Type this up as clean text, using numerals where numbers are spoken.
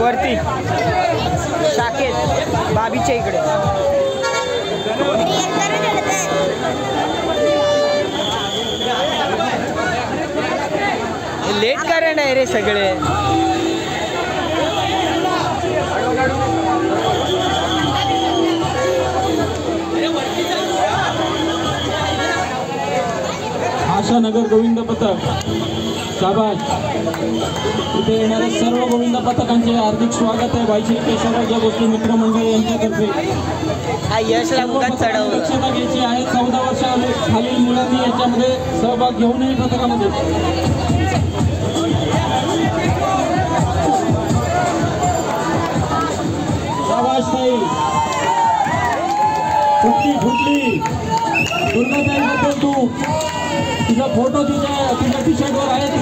वरती शाखेत बाबीच्या इकडे लेट करंट आहे रे सगळे. आशानगर गोविंद पथक शाबाश. इथे येणाऱ्या सर्व गोविंद पथकांचे हार्दिक स्वागत आहे. भाईश्री केशवराव गोष्टी मित्रमंडळ यांच्यातर्फे. हा यशला मुखात चढवलं. दक्षता घ्यायची आहे. 14 वर्षाखालील मुलांनी याच्यामध्ये सहभाग घेऊ नये पथकामध्ये. शाबाश ताई. फुटली दुर्गाताईबद्दल तुझा फोटो तुझ्या टी शर्टवर आहे.